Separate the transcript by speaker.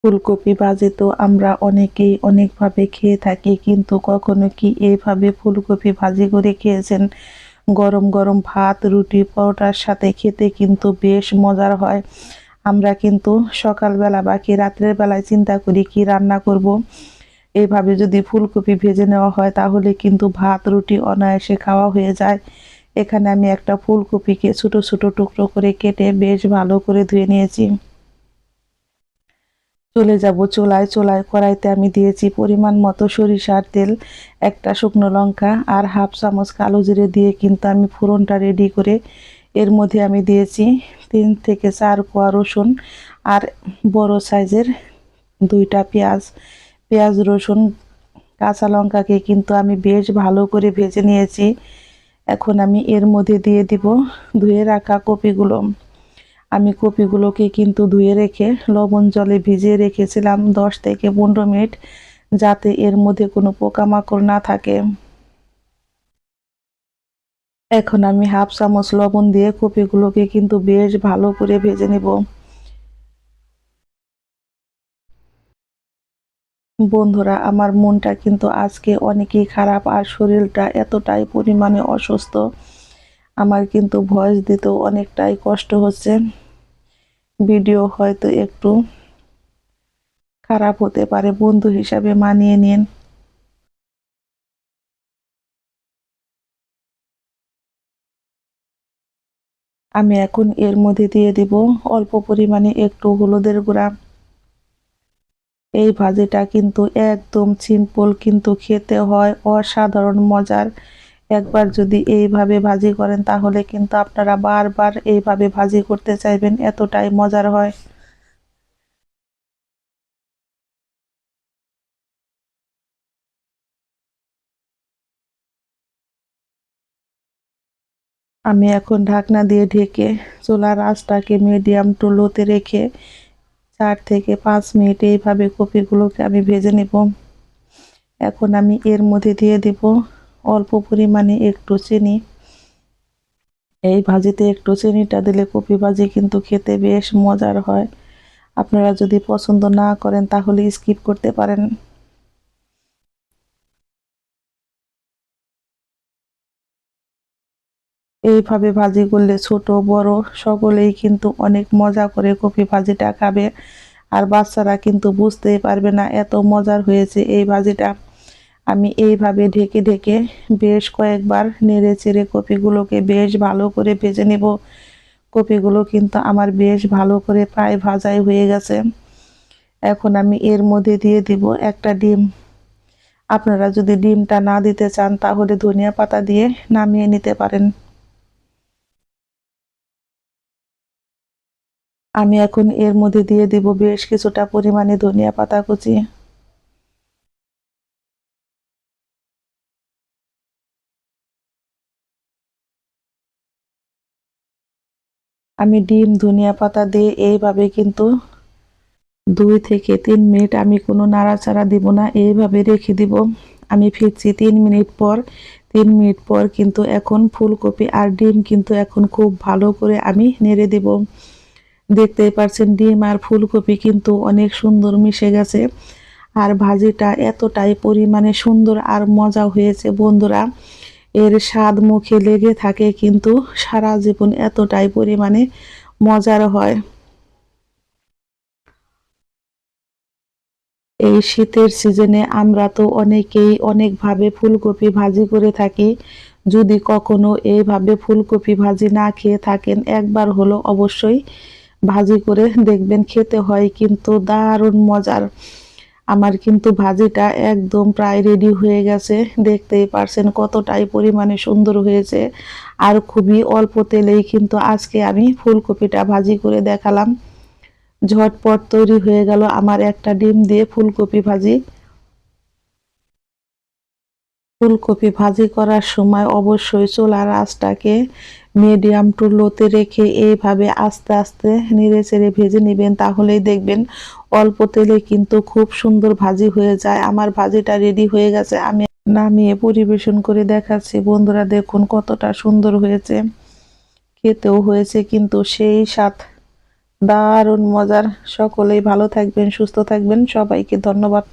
Speaker 1: ফুলকপি ভাজি তো আমরা অনেকেই অনেকভাবে খেয়ে থাকি, কিন্তু কখনো কি এইভাবে ফুলকপি ভাজি করে খেয়েছেন? গরম গরম ভাত, রুটি, পরোটার সাথে খেতে কিন্তু বেশ মজার হয়। আমরা কিন্তু সকালবেলা বা কি রাত্রের বেলায় চিন্তা করি কি রান্না করব। এইভাবে যদি ফুলকপি ভেজে নেওয়া হয় তাহলে কিন্তু ভাত রুটি অনায়াসে খাওয়া হয়ে যায়। এখানে আমি একটা ফুলকপিকে ছোট ছোট টুকরো করে কেটে বেশ ভালো করে ধুয়ে নিয়েছি। চলে যাব চুলায়। কড়াইতে আমি দিয়েছি পরিমাণ মতো সরিষার তেল, একটা শুকনো লঙ্কা আর হাফ চামচ কালো জিরে দিয়ে কিন্তু আমি ফোড়নটা রেডি করে এর মধ্যে আমি দিয়েছি 3 থেকে 4 কোয়া রসুন আর বড় সাইজের 2টা পেঁয়াজ। পেঁয়াজ রসুন কাঁচা লঙ্কাকে কিন্তু আমি বেশ ভালো করে ভেজে নিয়েছি। এখন আমি এর মধ্যে দিয়ে দিব ধুয়ে রাখা কপিগুলো। আমি কপিগুলোকে কিন্তু ধুয়ে রেখে লবণ জলে ভিজিয়ে রেখেছিলাম 10 থেকে 15 মিনিট, যাতে এর মধ্যে কোনো পোকামাকড় না থাকে। এখন আমি হাফ চামচ লবণ দিয়ে কপিগুলোকে কিন্তু বেশ ভালো করে ভেজে নেব। বন্ধুরা, আমার মনটা কিন্তু আজকে অনেকই খারাপ আর শরীরটা এতটাই পরিমাণে অসুস্থ, আমার কিন্তু ভয়েস দিতেও অনেকটাই কষ্ট হচ্ছে। ভিডিও হয়তো একটু খারাপ হতে পারে, বন্ধু হিসাবে মানিয়ে নিন। আমি এখন এর মধ্যে দিয়ে দিব অল্প পরিমাণে একটু হলুদের গুঁড়া। এই ভাজিটা কিন্তু একদম সিম্পল, কিন্তু খেতে হয় অসাধারণ মজার। একবার যদি এইভাবে ভাজি করেন তাহলে কিন্তু আপনারা বারবার এইভাবে ভাজি করতে চাইবেন, এতটাই মজার হয়। আমি এখন ঢাকনা দিয়ে ঢেকে চুলার আঁচটাকে মিডিয়াম টু লোতে রেখে 4 থেকে 5 মিনিট এইভাবে কপিগুলোকে আমি ভেজে নেব। এখন আমি এর মধ্যে দিয়ে দিব অল্প পরিমাণে একটু চিনি। এই ভাজিতে একটু চিনিটা দিলে কপি ভাজি কিন্তু খেতে বেশ মজার হয়। আপনারা যদি পছন্দ না করেন তাহলে স্কিপ করতে পারেন। এইভাবে ভাজি করলে ছোট বড় সকলেই কিন্তু অনেক মজা করে কপি ভাজিটা খাবে, আর বাচ্চারা কিন্তু বুঝতেই পারবে না এত মজার হয়েছে এই ভাজিটা। আমি এইভাবে ঢেকে ঢেকে বেশ কয়েকবার নেড়ে চেড়ে কপিগুলোকে বেশ ভালো করে ভেজে নেব। কপিগুলো কিন্তু আমার বেশ ভালো করে প্রায় ভাজাই হয়ে গেছে। এখন আমি এর মধ্যে দিয়ে দিব একটা ডিম। আপনারা যদি ডিমটা না দিতে চান তাহলে ধনিয়া পাতা দিয়ে নামিয়ে নিতে পারেন। আমি এখন এর মধ্যে দিয়ে দিব বেশ কিছুটা পরিমাণে ধনিয়া পাতা কুচি। আমি ডিম ধনিয়া পাতা দিয়ে এইভাবে কিন্তু 2 থেকে 3 মিনিট আমি কোনো নাড়াচাড়া দিব না, এইভাবে রেখে দিব। আমি ফিরছি 3 মিনিট পর। 3 মিনিট পর কিন্তু এখন ফুলকপি আর ডিম কিন্তু এখন খুব ভালো করে আমি নেড়ে দেব। দেখতেই পাচ্ছেন ডিম আর ফুলকপি কিন্তু অনেক সুন্দর মিশে গেছে, আর ভাজিটা এতটাই পরিমাণে সুন্দর আর মজা হয়েছে বন্ধুরা, এর স্বাদ মুখে লেগে থাকে কিন্তু সারা জীবন, এতটাই পরিমাণে মজার হয়। এই শীতের সিজনে আমরা তো অনেকেই অনেকভাবে ফুলকপি ভাজি করে থাকি। যদি কখনো এইভাবে ফুলকপি ভাজি না খেয়ে থাকেন, একবার হলো অবশ্যই ভাজি করে দেখবেন, খেতে হয় কিন্তু দারুণ মজার। আমার কিন্তু ভাজিটা একদম প্রায় রেডি হয়ে গেছে, দেখতেই পারছেন কতটাই পরিমাণে সুন্দর হয়েছে। আর খুবই অল্প তেলেই কিন্তু আজকে আমি ফুলকপিটা ভাজি করে দেখালাম। ঝটপট তৈরি হয়ে গেল আমার একটা ডিম দিয়ে ফুলকপি ভাজি। ফুলকপি ভাজি করার সময় অবশ্যই চুলার আঁচটাকে মিডিয়াম টু লোতে রেখে এইভাবে আস্তে আস্তে নেড়ে চেড়ে ভেজে নেবেন, তাহলেই দেখবেন অল্প তেলে কিন্তু খুব সুন্দর ভাজি হয়ে যায়। আমার ভাজিটা রেডি হয়ে গেছে, আমি নামিয়ে পরিবেশন করে দেখাচ্ছি। বন্ধুরা দেখুন কতটা সুন্দর হয়েছে, খেতেও হয়েছে কিন্তু সেই স্বাদ। দারুণ মজার। সকলেই ভালো থাকবেন, সুস্থ থাকবেন। সবাইকে ধন্যবাদ।